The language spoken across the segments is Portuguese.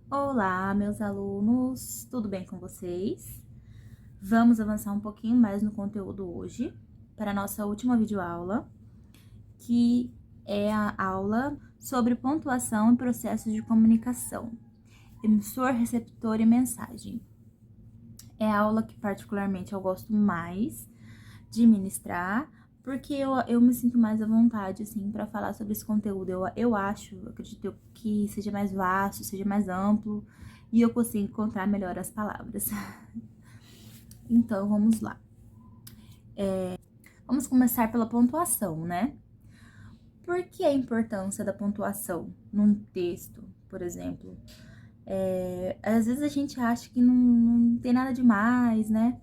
Olá, meus alunos, tudo bem com vocês? Vamos avançar um pouquinho mais no conteúdo hoje para a nossa última videoaula, que é a aula sobre pontuação e processos de comunicação, emissor, receptor e mensagem. É a aula que particularmente eu gosto mais de ministrar, porque eu me sinto mais à vontade, assim, para falar sobre esse conteúdo. Eu acredito que seja mais vasto, seja mais amplo, e eu consigo encontrar melhor as palavras. Então, vamos lá. Vamos começar pela pontuação, né? Por que a importância da pontuação num texto, por exemplo? Às vezes a gente acha que não tem nada demais, né?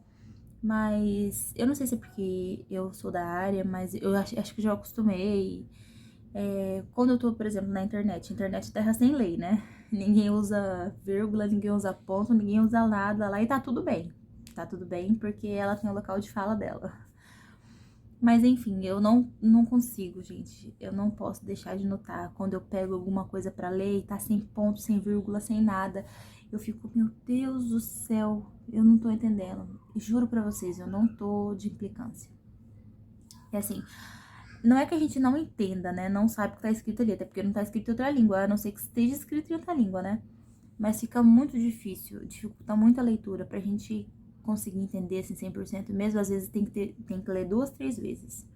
Mas eu não sei se é porque eu sou da área, mas eu acho que já acostumei. Quando eu tô, por exemplo, na internet é terra sem lei, né? Ninguém usa vírgula, ninguém usa ponto, ninguém usa nada lá e tá tudo bem. Tá tudo bem porque ela tem o local de fala dela. Mas enfim, eu não consigo, gente. Eu não posso deixar de notar quando eu pego alguma coisa pra ler e tá sem ponto, sem vírgula, sem nada. Eu fico, meu Deus do céu, eu não tô entendendo. Juro pra vocês, eu não tô de implicância. É assim, não é que a gente não entenda, né? Não sabe o que tá escrito ali, até porque não tá escrito em outra língua, a não ser que esteja escrito em outra língua, né? Mas fica muito difícil, dificulta muito a leitura pra gente conseguir entender assim 100%, mesmo às vezes tem que ler 2, 3 vezes.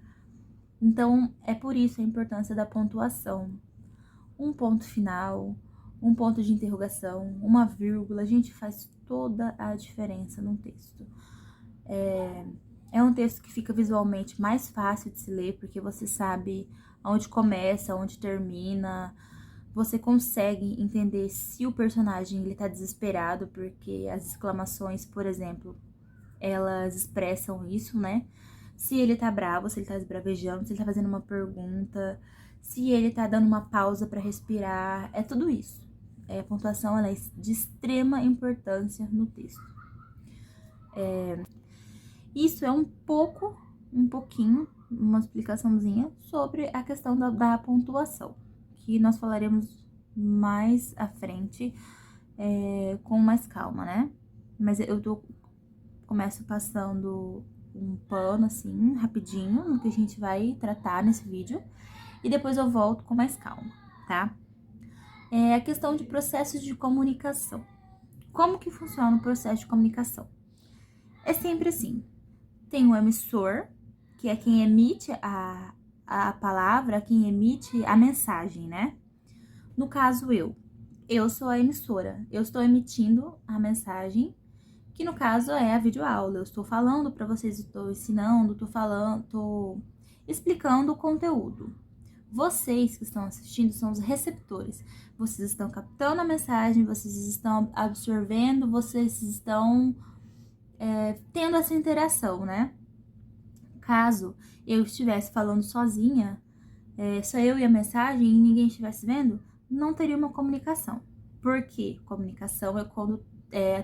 Então, é por isso a importância da pontuação. Um ponto final, um ponto de interrogação, uma vírgula, a gente faz toda a diferença num texto. É um texto que fica visualmente mais fácil de se ler, porque você sabe onde começa, onde termina. Você consegue entender se o personagem ele tá desesperado, porque as exclamações, por exemplo, elas expressam isso, né? Se ele tá bravo, se ele tá esbravejando, se ele tá fazendo uma pergunta, se ele tá dando uma pausa pra respirar, é tudo isso. A pontuação ela é de extrema importância no texto. Isso é um pouquinho, uma explicaçãozinha sobre a questão da pontuação, que nós falaremos mais à frente, com mais calma, né? Mas começo passando um pano, assim, rapidinho, no que a gente vai tratar nesse vídeo, e depois eu volto com mais calma, tá? É a questão de processos de comunicação. Como que funciona o processo de comunicação? É sempre assim, tem o emissor, que é quem emite a palavra, quem emite a mensagem, né? No caso, eu sou a emissora, eu estou emitindo a mensagem, que no caso é a videoaula. Eu estou falando para vocês, estou ensinando, estou explicando o conteúdo. Vocês que estão assistindo são os receptores. Vocês estão captando a mensagem, vocês estão absorvendo, vocês estão tendo essa interação, né? Caso eu estivesse falando sozinha, só eu e a mensagem e ninguém estivesse vendo, não teria uma comunicação. Por quê? Comunicação é quando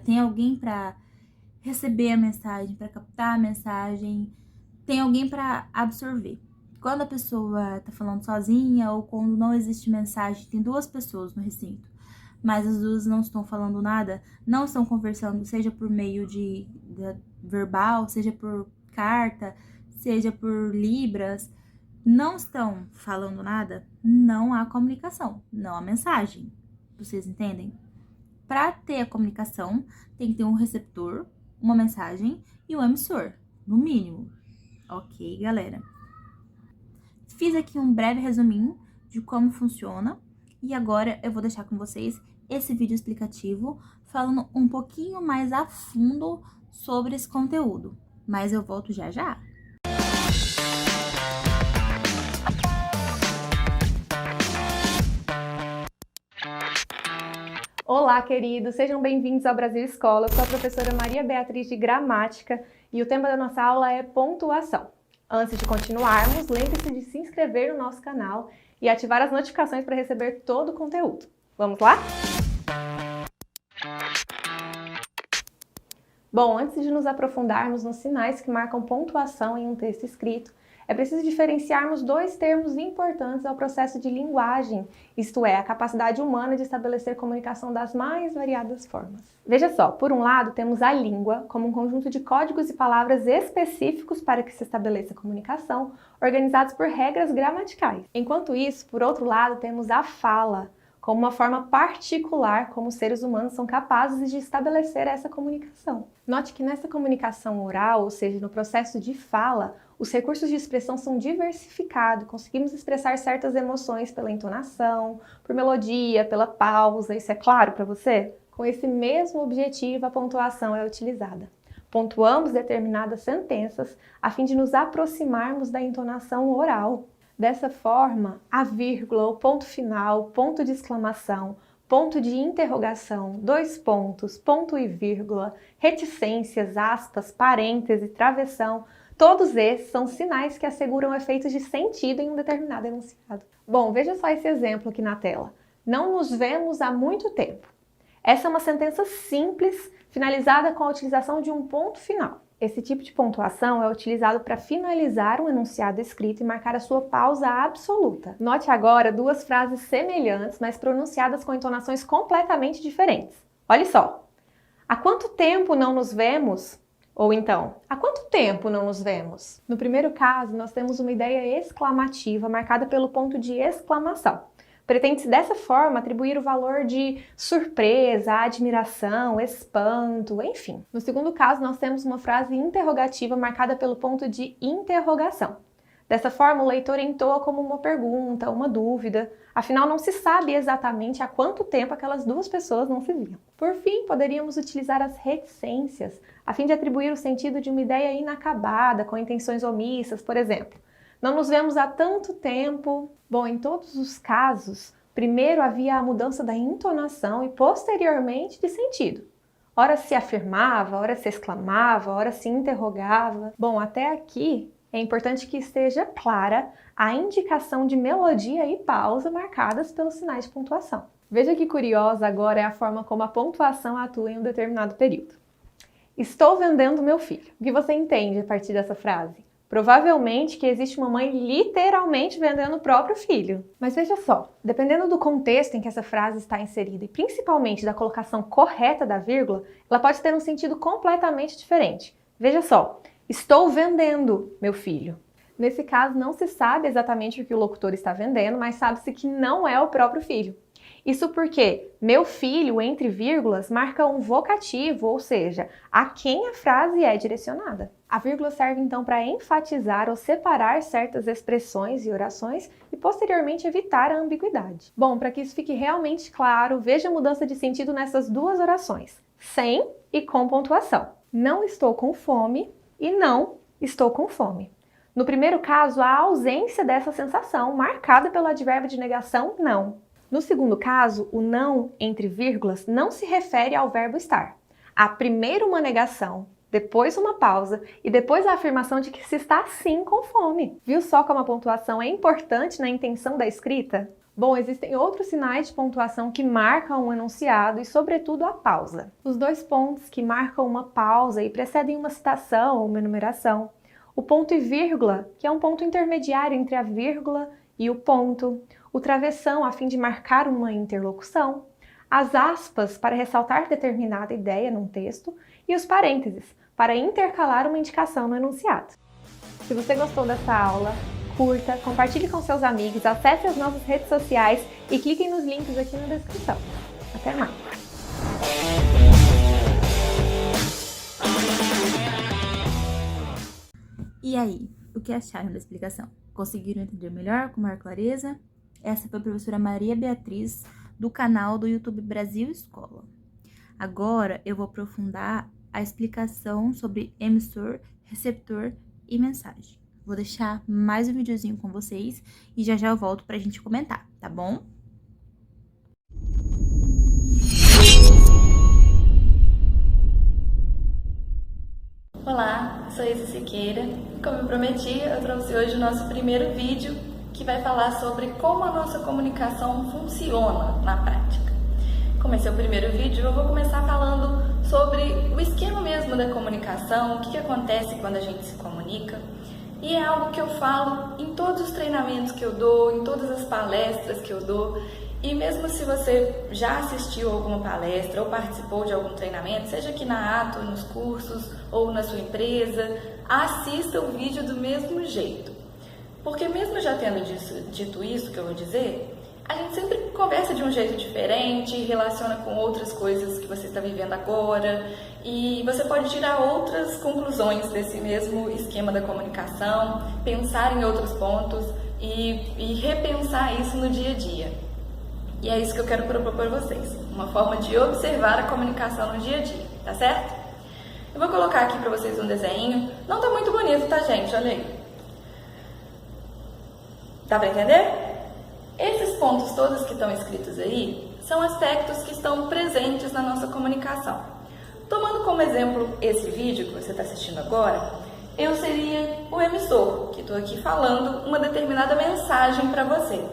tem alguém para receber a mensagem, para captar a mensagem, tem alguém para absorver. Quando a pessoa tá falando sozinha ou quando não existe mensagem, tem duas pessoas no recinto, mas as duas não estão falando nada, não estão conversando, seja por meio de verbal, seja por carta, seja por libras, não estão falando nada, não há comunicação, não há mensagem. Vocês entendem? Para ter a comunicação, tem que ter um receptor, uma mensagem e um emissor, no mínimo. Ok, galera? Fiz aqui um breve resuminho de como funciona e agora eu vou deixar com vocês esse vídeo explicativo falando um pouquinho mais a fundo sobre esse conteúdo. Mas eu volto já já. Olá, queridos! Sejam bem-vindos ao Brasil Escola. Eu sou a professora Maria Beatriz de Gramática e o tema da nossa aula é pontuação. Antes de continuarmos, lembre-se de se inscrever no nosso canal e ativar as notificações para receber todo o conteúdo. Vamos lá? Bom, antes de nos aprofundarmos nos sinais que marcam pontuação em um texto escrito, É preciso diferenciarmos dois termos importantes ao processo de linguagem, isto é, a capacidade humana de estabelecer comunicação das mais variadas formas. Veja só, por um lado temos a língua como um conjunto de códigos e palavras específicos para que se estabeleça comunicação, organizados por regras gramaticais. Enquanto isso, por outro lado, temos a fala, como uma forma particular como os seres humanos são capazes de estabelecer essa comunicação. Note que nessa comunicação oral, ou seja, no processo de fala, os recursos de expressão são diversificados, conseguimos expressar certas emoções pela entonação, por melodia, pela pausa, isso é claro para você? Com esse mesmo objetivo, a pontuação é utilizada. Pontuamos determinadas sentenças a fim de nos aproximarmos da entonação oral. Dessa forma, a vírgula, o ponto final, ponto de exclamação, ponto de interrogação, dois pontos, ponto e vírgula, reticências, aspas, parêntese, travessão, todos esses são sinais que asseguram efeitos de sentido em um determinado enunciado. Bom, veja só esse exemplo aqui na tela. Não nos vemos há muito tempo. Essa é uma sentença simples, finalizada com a utilização de um ponto final. Esse tipo de pontuação é utilizado para finalizar um enunciado escrito e marcar a sua pausa absoluta. Note agora duas frases semelhantes, mas pronunciadas com entonações completamente diferentes. Olha só. Há quanto tempo não nos vemos? Ou então, há quanto tempo não nos vemos? No primeiro caso, nós temos uma ideia exclamativa marcada pelo ponto de exclamação. Pretende-se dessa forma atribuir o valor de surpresa, admiração, espanto, enfim. No segundo caso, nós temos uma frase interrogativa marcada pelo ponto de interrogação. Dessa forma, o leitor entoa como uma pergunta, uma dúvida, afinal não se sabe exatamente há quanto tempo aquelas duas pessoas não se viam. Por fim, poderíamos utilizar as reticências, a fim de atribuir o sentido de uma ideia inacabada, com intenções omissas, por exemplo. Não nos vemos há tanto tempo. Bom, em todos os casos, primeiro havia a mudança da entonação e posteriormente de sentido. Ora se afirmava, ora se exclamava, ora se interrogava. Bom, até aqui é importante que esteja clara a indicação de melodia e pausa marcadas pelos sinais de pontuação. Veja que curiosa agora é a forma como a pontuação atua em um determinado período. Estou vendendo meu filho. O que você entende a partir dessa frase? Provavelmente que existe uma mãe literalmente vendendo o próprio filho. Mas veja só, dependendo do contexto em que essa frase está inserida e principalmente da colocação correta da vírgula, ela pode ter um sentido completamente diferente. Veja só, estou vendendo meu filho. Nesse caso, não se sabe exatamente o que o locutor está vendendo, mas sabe-se que não é o próprio filho. Isso porque meu filho, entre vírgulas, marca um vocativo, ou seja, a quem a frase é direcionada. A vírgula serve então para enfatizar ou separar certas expressões e orações e posteriormente evitar a ambiguidade. Bom, para que isso fique realmente claro, veja a mudança de sentido nessas duas orações, sem e com pontuação. Não estou com fome e não estou com fome. No primeiro caso, há a ausência dessa sensação, marcada pelo advérbio de negação não. No segundo caso, o não, entre vírgulas, não se refere ao verbo estar. Há primeiro uma negação, depois uma pausa e depois a afirmação de que se está sim com fome. Viu só como a pontuação é importante na intenção da escrita? Bom, existem outros sinais de pontuação que marcam um enunciado e, sobretudo, a pausa. Os dois pontos que marcam uma pausa e precedem uma citação ou uma enumeração. O ponto e vírgula, que é um ponto intermediário entre a vírgula e o ponto. O travessão, a fim de marcar uma interlocução. As aspas, para ressaltar determinada ideia num texto. E os parênteses, para intercalar uma indicação no enunciado. Se você gostou dessa aula, curta, compartilhe com seus amigos, acesse as nossas redes sociais e cliquem nos links aqui na descrição. Até mais! E aí, o que acharam da explicação? Conseguiram entender melhor, com maior clareza? Essa foi a professora Maria Beatriz, do canal do YouTube Brasil Escola. Agora eu vou aprofundar a explicação sobre emissor, receptor e mensagem. Vou deixar mais um videozinho com vocês e já eu volto pra gente comentar, tá bom? Olá, sou Isa Siqueira. Como eu prometi, eu trouxe hoje o nosso primeiro vídeo que vai falar sobre como a nossa comunicação funciona na prática. Como esse é o primeiro vídeo, eu vou começar falando sobre o esquema mesmo da comunicação, o que acontece quando a gente se comunica. e é algo que eu falo em todos os treinamentos que eu dou, em todas as palestras que eu dou. E mesmo se você já assistiu alguma palestra ou participou de algum treinamento, seja aqui na Ato, nos cursos ou na sua empresa, assista o vídeo do mesmo jeito. Porque mesmo já tendo dito isso que eu vou dizer, a gente sempre conversa de um jeito diferente, relaciona com outras coisas que você está vivendo agora e você pode tirar outras conclusões desse mesmo esquema da comunicação, pensar em outros pontos e repensar isso no dia a dia. E é isso que eu quero propor para vocês, uma forma de observar a comunicação no dia a dia, tá certo? Eu vou colocar aqui para vocês um desenho, não tá muito bonito, tá, gente? Olha aí. Dá para entender? Esses pontos todos que estão escritos aí são aspectos que estão presentes na nossa comunicação. Tomando como exemplo esse vídeo que você está assistindo agora, eu seria o emissor, que estou aqui falando uma determinada mensagem para você.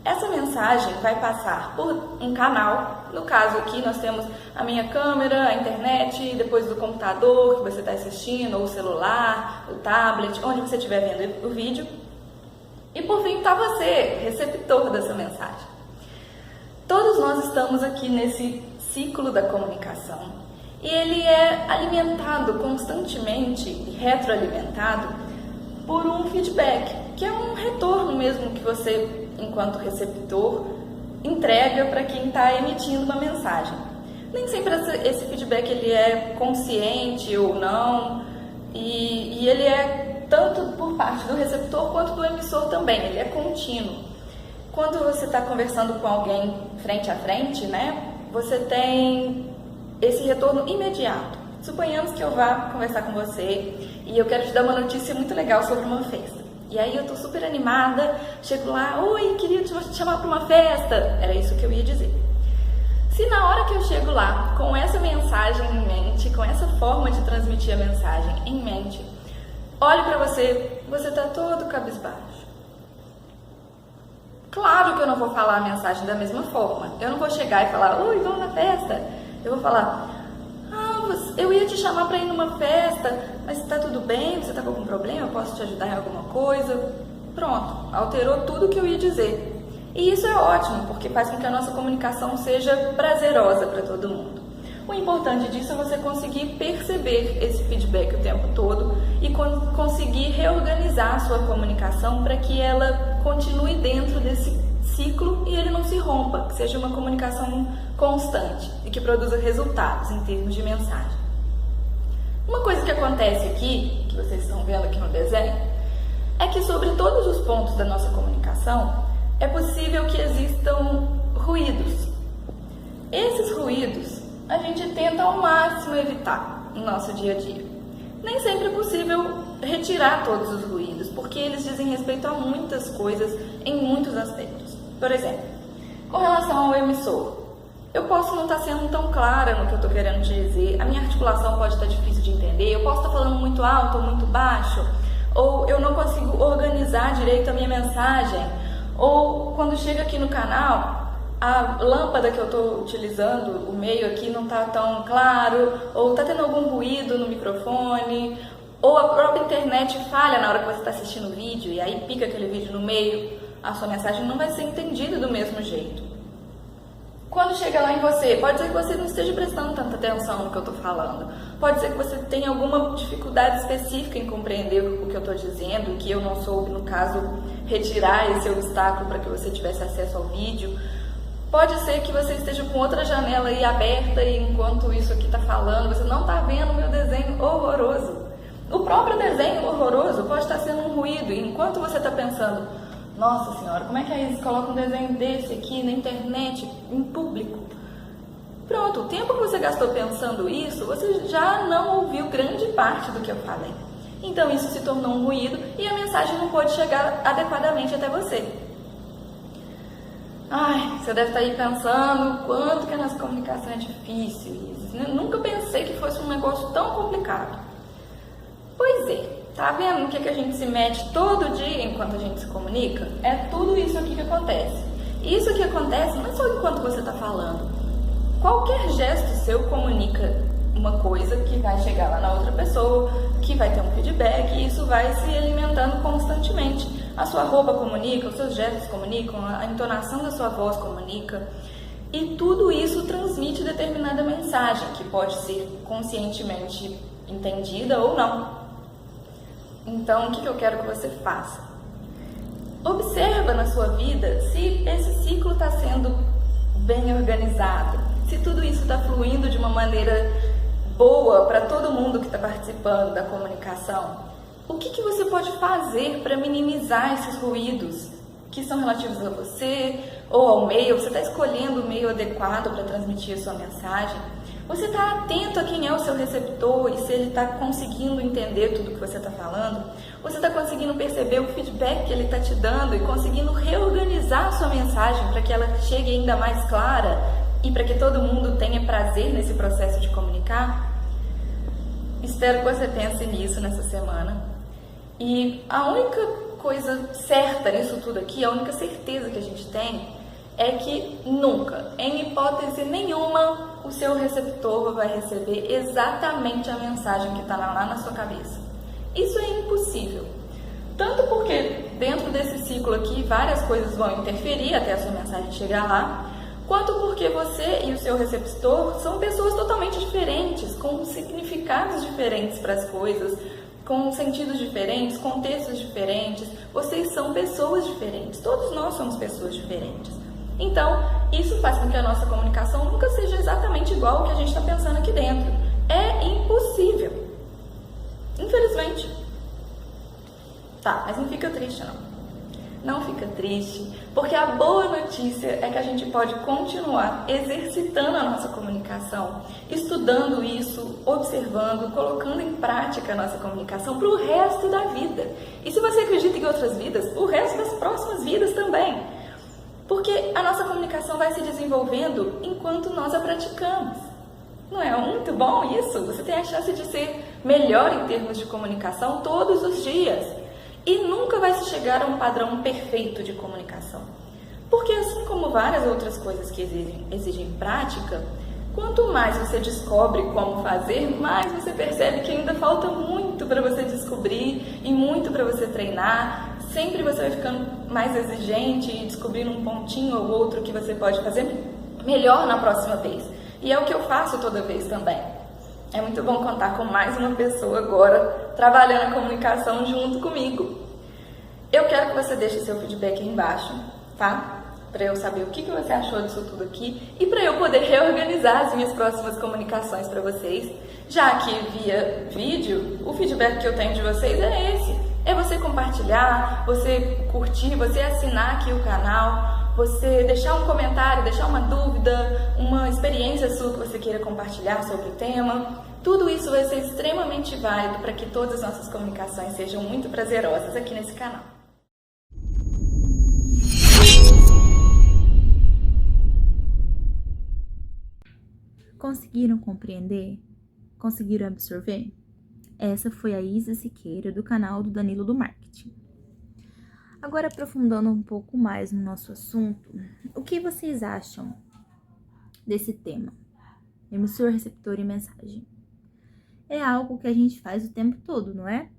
Essa mensagem vai passar por um canal, no caso aqui nós temos a minha câmera, a internet, depois do computador que você está assistindo, ou o celular, o tablet, onde você estiver vendo o vídeo. E por fim está você, receptor dessa mensagem. Todos nós estamos aqui nesse ciclo da comunicação e ele é alimentado constantemente e retroalimentado por um feedback, que é um retorno mesmo que você, enquanto receptor, entrega para quem está emitindo uma mensagem. Nem sempre esse feedback ele é consciente ou não, e ele é tanto por parte do receptor quanto do emissor também, ele é contínuo. Quando você está conversando com alguém frente a frente, né, você tem esse retorno imediato. Suponhamos que eu vá conversar com você e eu quero te dar uma notícia muito legal sobre uma festa. E aí eu tô super animada, chego lá, oi, queria te chamar para uma festa. Era isso que eu ia dizer. Se na hora que eu chego lá, com essa mensagem em mente, com essa forma de transmitir a mensagem em mente, olho para você, você tá todo cabisbaixo. Claro que eu não vou falar a mensagem da mesma forma. Eu não vou chegar e falar, oi, vamos na festa. Eu vou falar, eu ia te chamar para ir numa festa, mas tá tudo bem? Você tá com algum problema? Eu posso te ajudar em alguma coisa? Pronto, alterou tudo o que eu ia dizer. E isso é ótimo, porque faz com que a nossa comunicação seja prazerosa para todo mundo. O importante disso é você conseguir perceber esse feedback o tempo todo e conseguir reorganizar a sua comunicação para que ela continue dentro desse ciclo e ele não se rompa, que seja uma comunicação constante e que produza resultados em termos de mensagem. Uma coisa que acontece aqui, que vocês estão vendo aqui no desenho, é que sobre todos os pontos da nossa comunicação é possível que existam ruídos. Esses ruídos a gente tenta ao máximo evitar no nosso dia a dia. Nem sempre é possível retirar todos os ruídos, porque eles dizem respeito a muitas coisas em muitos aspectos. Por exemplo, com relação ao emissor, eu posso não estar sendo tão clara no que eu estou querendo te dizer, a minha articulação pode estar difícil de entender, eu posso estar falando muito alto ou muito baixo, ou eu não consigo organizar direito a minha mensagem, ou quando chega aqui no canal, a lâmpada que eu estou utilizando, o meio aqui não está tão claro, ou está tendo algum ruído no microfone, ou a própria internet falha na hora que você está assistindo o vídeo e aí pica aquele vídeo no meio, a sua mensagem não vai ser entendida do mesmo jeito. Quando chega lá em você, pode ser que você não esteja prestando tanta atenção no que eu estou falando, pode ser que você tenha alguma dificuldade específica em compreender o que eu estou dizendo, que eu não soube, no caso, retirar esse obstáculo para que você tivesse acesso ao vídeo. Pode ser que você esteja com outra janela aí aberta e enquanto isso aqui está falando, você não está vendo o meu desenho horroroso. O próprio desenho horroroso pode estar sendo um ruído e enquanto você está pensando, nossa senhora, como é que a Isis coloca um desenho desse aqui na internet, em público? Pronto, o tempo que você gastou pensando isso, você já não ouviu grande parte do que eu falei. Então isso se tornou um ruído e a mensagem não pôde chegar adequadamente até você. Ai, você deve estar aí pensando o quanto que a nossa comunicação é difícil, Isis. Eu nunca pensei que fosse um negócio tão complicado. Pois é, tá vendo o que a gente se mete todo dia enquanto a gente se comunica? É tudo isso aqui que acontece. Isso que acontece não é só enquanto você está falando. Qualquer gesto seu comunica uma coisa que vai chegar lá na outra pessoa, que vai ter um feedback, e isso vai se alimentando constantemente. A sua roupa comunica, os seus gestos comunicam, a entonação da sua voz comunica, e tudo isso transmite determinada mensagem, que pode ser conscientemente entendida ou não. Então, o que eu quero que você faça? Observa na sua vida se esse ciclo está sendo bem organizado, se tudo isso está fluindo de uma maneira boa para todo mundo que está participando da comunicação. O que você pode fazer para minimizar esses ruídos que são relativos a você ou ao meio? Você está escolhendo o meio adequado para transmitir a sua mensagem? Você está atento a quem é o seu receptor e se ele está conseguindo entender tudo que você está falando? Você está conseguindo perceber o feedback que ele está te dando e conseguindo reorganizar a sua mensagem para que ela chegue ainda mais clara e para que todo mundo tenha prazer nesse processo de comunicar? Espero que você pense nisso nessa semana. E a única coisa certa nisso tudo aqui, a única certeza que a gente tem, é que nunca, em hipótese nenhuma, o seu receptor vai receber exatamente a mensagem que está lá na sua cabeça. Isso é impossível. Tanto porque dentro desse ciclo aqui várias coisas vão interferir até a sua mensagem chegar lá, quanto porque você e o seu receptor são pessoas totalmente diferentes, com significados diferentes para as coisas, com sentidos diferentes, contextos diferentes. Vocês são pessoas diferentes, todos nós somos pessoas diferentes. Então, isso faz com que a nossa comunicação nunca seja exatamente igual ao que a gente está pensando aqui dentro. É impossível. Infelizmente. Tá, mas não fica triste não. Não fica triste, porque a boa notícia é que a gente pode continuar exercitando a nossa comunicação, estudando isso, observando, colocando em prática a nossa comunicação para o resto da vida. E se você acredita em outras vidas, o resto das próximas vidas também. Porque a nossa comunicação vai se desenvolvendo enquanto nós a praticamos. Não é muito bom isso? Você tem a chance de ser melhor em termos de comunicação todos os dias. E nunca vai se chegar a um padrão perfeito de comunicação. Porque assim como várias outras coisas que exigem prática, quanto mais você descobre como fazer, mais você percebe que ainda falta muito para você descobrir e muito para você treinar. Sempre você vai ficando mais exigente e descobrindo um pontinho ou outro que você pode fazer melhor na próxima vez. E é o que eu faço toda vez também. É muito bom contar com mais uma pessoa agora trabalhando a comunicação junto comigo. Eu quero que você deixe seu feedback aí embaixo, tá? Para eu saber o que você achou disso tudo aqui e para eu poder reorganizar as minhas próximas comunicações para vocês. Já que via vídeo, o feedback que eu tenho de vocês é esse. É você compartilhar, você curtir, você assinar aqui o canal, você deixar um comentário, deixar uma dúvida, uma experiência sua que você queira compartilhar sobre o tema. Tudo isso vai ser extremamente válido para que todas as nossas comunicações sejam muito prazerosas aqui nesse canal. Conseguiram compreender? Conseguiram absorver? Essa foi a Isa Siqueira, do canal do Danilo do Marketing. Agora, aprofundando um pouco mais no nosso assunto, o que vocês acham desse tema? Emissor, receptor e mensagem. É algo que a gente faz o tempo todo, não é?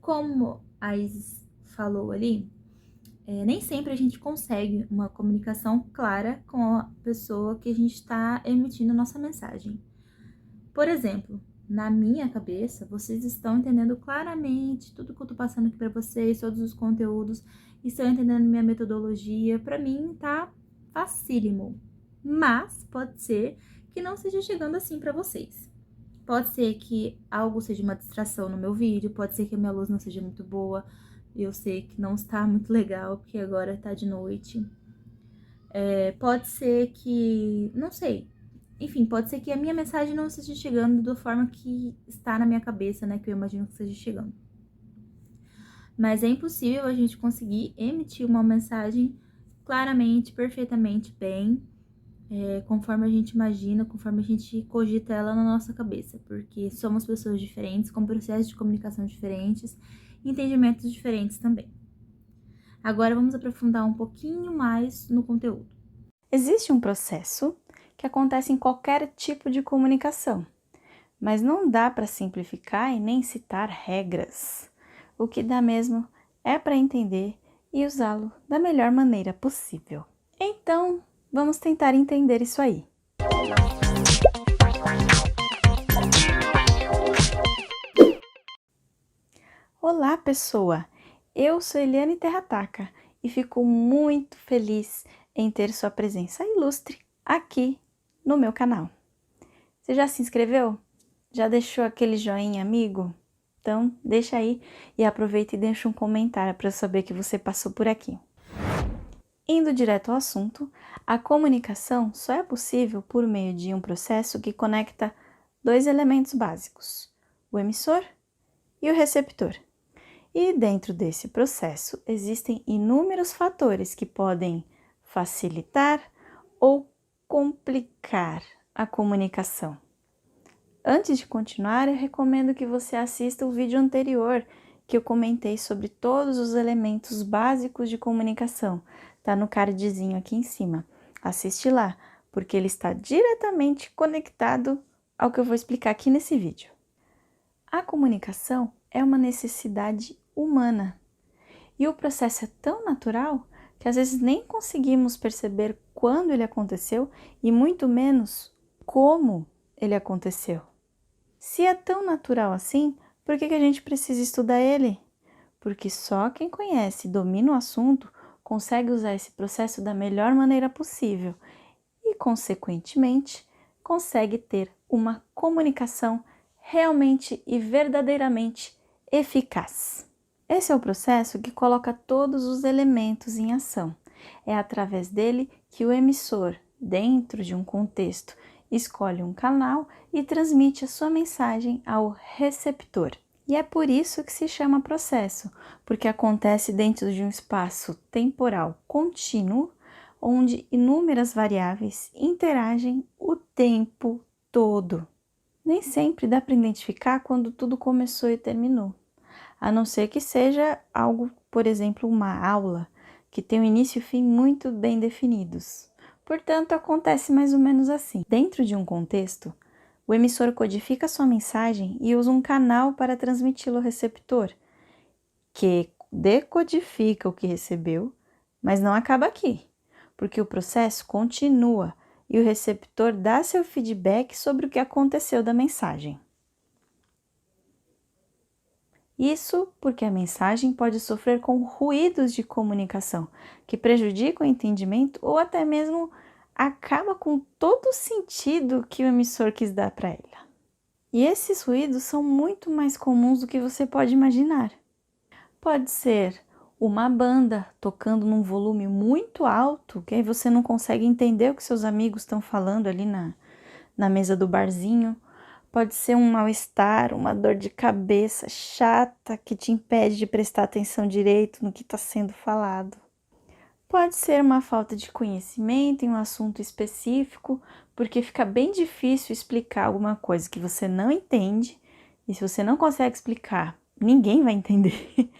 Como a Isa falou ali, nem sempre a gente consegue uma comunicação clara com a pessoa que a gente está emitindo a nossa mensagem. Por exemplo, na minha cabeça, vocês estão entendendo claramente tudo que eu tô passando aqui para vocês, todos os conteúdos, estão entendendo minha metodologia. Para mim tá facílimo, mas pode ser que não esteja chegando assim para vocês. Pode ser que algo seja uma distração no meu vídeo, pode ser que a minha luz não seja muito boa, eu sei que não está muito legal, porque agora tá de noite. Pode ser que, não sei, enfim, pode ser que a minha mensagem não esteja chegando da forma que está na minha cabeça, né, que eu imagino que esteja chegando. Mas é impossível a gente conseguir emitir uma mensagem claramente, perfeitamente bem, conforme a gente imagina, conforme a gente cogita ela na nossa cabeça, porque somos pessoas diferentes, com processos de comunicação diferentes, entendimentos diferentes também. Agora vamos aprofundar um pouquinho mais no conteúdo. Existe um processo que acontece em qualquer tipo de comunicação, mas não dá para simplificar e nem citar regras. O que dá mesmo é para entender e usá-lo da melhor maneira possível. Então, vamos tentar entender isso aí. Olá, pessoa! Eu sou Eliane Terrataca e fico muito feliz em ter sua presença ilustre aqui no meu canal. Você já se inscreveu? Já deixou aquele joinha amigo? Então, deixa aí e aproveita e deixa um comentário para eu saber que você passou por aqui. Indo direto ao assunto, a comunicação só é possível por meio de um processo que conecta dois elementos básicos, o emissor e o receptor. E dentro desse processo existem inúmeros fatores que podem facilitar ou complicar a comunicação. Antes de continuar, eu recomendo que você assista o vídeo anterior que eu comentei sobre todos os elementos básicos de comunicação. Tá no cardzinho aqui em cima. Assiste lá, porque ele está diretamente conectado ao que eu vou explicar aqui nesse vídeo. A comunicação é uma necessidade humana. E o processo é tão natural que às vezes nem conseguimos perceber quando ele aconteceu e muito menos como ele aconteceu. Se é tão natural assim, por que a gente precisa estudar ele? Porque só quem conhece e domina o assunto consegue usar esse processo da melhor maneira possível e, consequentemente, consegue ter uma comunicação realmente e verdadeiramente eficaz. Esse é o processo que coloca todos os elementos em ação. É através dele que o emissor, dentro de um contexto, escolhe um canal e transmite a sua mensagem ao receptor. E é por isso que se chama processo, porque acontece dentro de um espaço temporal contínuo, onde inúmeras variáveis interagem o tempo todo. Nem sempre dá para identificar quando tudo começou e terminou, a não ser que seja algo, por exemplo, uma aula, que tem um início e fim muito bem definidos. Portanto, acontece mais ou menos assim. Dentro de um contexto, o emissor codifica sua mensagem e usa um canal para transmiti-la ao receptor, que decodifica o que recebeu, mas não acaba aqui, porque o processo continua e o receptor dá seu feedback sobre o que aconteceu da mensagem. Isso porque a mensagem pode sofrer com ruídos de comunicação, que prejudicam o entendimento ou até mesmo acaba com todo o sentido que o emissor quis dar para ela. E esses ruídos são muito mais comuns do que você pode imaginar. Pode ser uma banda tocando num volume muito alto, que aí você não consegue entender o que seus amigos estão falando ali na mesa do barzinho. Pode ser um mal-estar, uma dor de cabeça chata que te impede de prestar atenção direito no que está sendo falado. Pode ser uma falta de conhecimento em um assunto específico, porque fica bem difícil explicar alguma coisa que você não entende, e se você não consegue explicar, ninguém vai entender.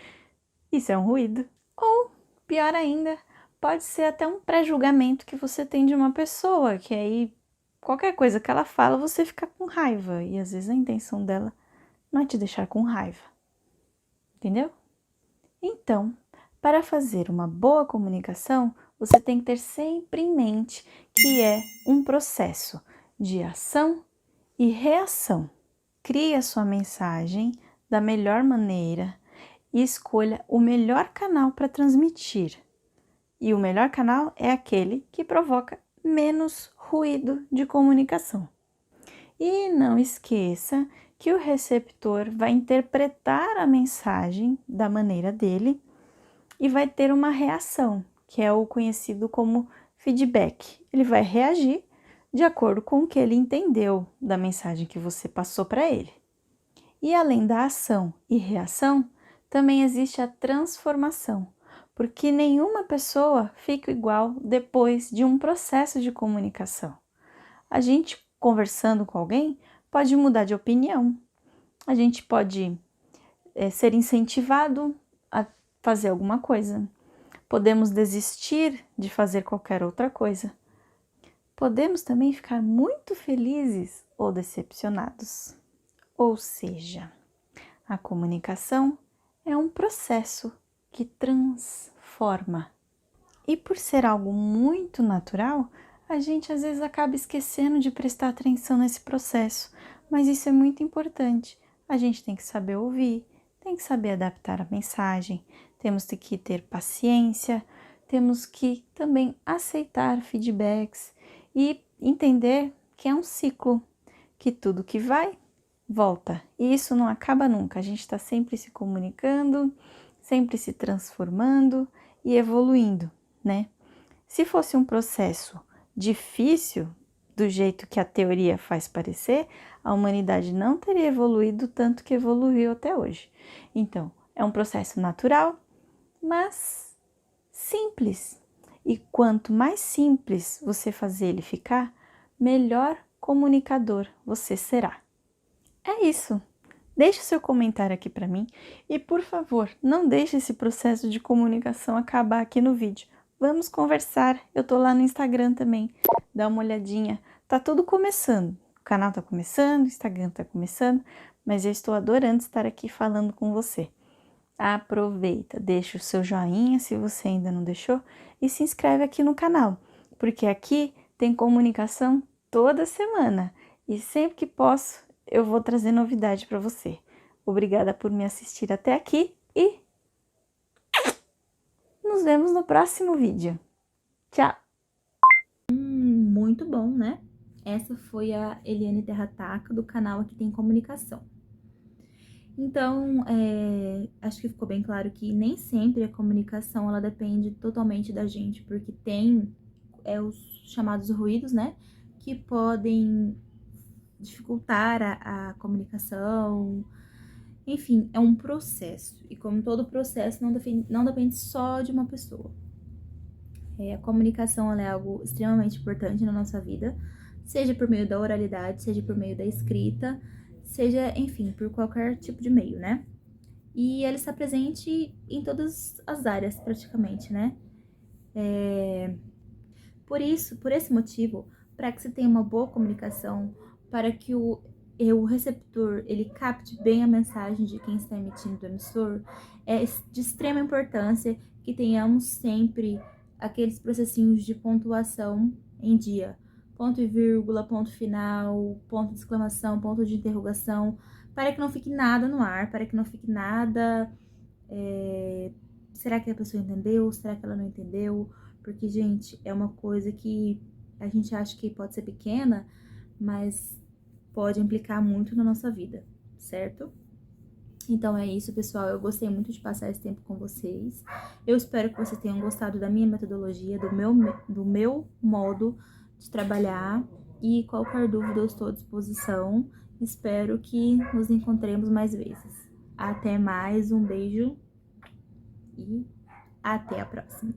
Isso é um ruído. Ou, pior ainda, pode ser até um pré-julgamento que você tem de uma pessoa, que aí qualquer coisa que ela fala, você fica com raiva, e às vezes a intenção dela não é te deixar com raiva. Entendeu? Então, para fazer uma boa comunicação, você tem que ter sempre em mente que é um processo de ação e reação. Crie a sua mensagem da melhor maneira e escolha o melhor canal para transmitir. E o melhor canal é aquele que provoca menos ruído de comunicação. E não esqueça que o receptor vai interpretar a mensagem da maneira dele e vai ter uma reação, que é o conhecido como feedback. Ele vai reagir de acordo com o que ele entendeu da mensagem que você passou para ele. E além da ação e reação, também existe a transformação, porque nenhuma pessoa fica igual depois de um processo de comunicação. A gente, conversando com alguém, pode mudar de opinião, a gente pode ser incentivado a fazer alguma coisa, podemos desistir de fazer qualquer outra coisa, podemos também ficar muito felizes ou decepcionados. Ou seja, a comunicação é um processo que transforma. E por ser algo muito natural, a gente às vezes acaba esquecendo de prestar atenção nesse processo, mas isso é muito importante. A gente tem que saber ouvir, tem que saber adaptar a mensagem, temos que ter paciência, temos que também aceitar feedbacks e entender que é um ciclo, que tudo que vai, volta. E isso não acaba nunca, a gente está sempre se comunicando, sempre se transformando e evoluindo, né? Se fosse um processo difícil, do jeito que a teoria faz parecer, a humanidade não teria evoluído tanto que evoluiu até hoje. Então, é um processo natural, mas simples. E quanto mais simples você fazer ele ficar, melhor comunicador você será. É isso. Deixe seu comentário aqui para mim e, por favor, não deixe esse processo de comunicação acabar aqui no vídeo. Vamos conversar. Eu tô lá no Instagram também. Dá uma olhadinha. Tá tudo começando. O canal tá começando, o Instagram tá começando, mas eu estou adorando estar aqui falando com você. Aproveita, deixa o seu joinha se você ainda não deixou e se inscreve aqui no canal, porque aqui tem comunicação toda semana e sempre que posso eu vou trazer novidade para você. Obrigada por me assistir até aqui e nos vemos no próximo vídeo. Tchau! Muito bom, né? Essa foi a Eliane Terrataca do canal Aqui Tem Comunicação. Então, acho que ficou bem claro que nem sempre a comunicação ela depende totalmente da gente, porque tem os chamados ruídos, né? Que podem dificultar a comunicação. Enfim, é um processo. E como todo processo, não depende só de uma pessoa. A comunicação ela é algo extremamente importante na nossa vida, seja por meio da oralidade, seja por meio da escrita, seja, enfim, por qualquer tipo de meio, né? E ela está presente em todas as áreas, praticamente, né? Por esse motivo, para que você tenha uma boa comunicação, para que o receptor ele capte bem a mensagem de quem está emitindo do emissor, é de extrema importância que tenhamos sempre aqueles processinhos de pontuação em dia. Ponto e vírgula, ponto final, ponto de exclamação, ponto de interrogação, para que não fique nada no ar, para que não fique nada... será que a pessoa entendeu? Será que ela não entendeu? Porque, gente, é uma coisa que a gente acha que pode ser pequena, mas pode implicar muito na nossa vida, certo? Então é isso, pessoal. Eu gostei muito de passar esse tempo com vocês. Eu espero que vocês tenham gostado da minha metodologia, do meu modo de trabalhar. E qualquer dúvida eu estou à disposição. Espero que nos encontremos mais vezes. Até mais, um beijo e até a próxima.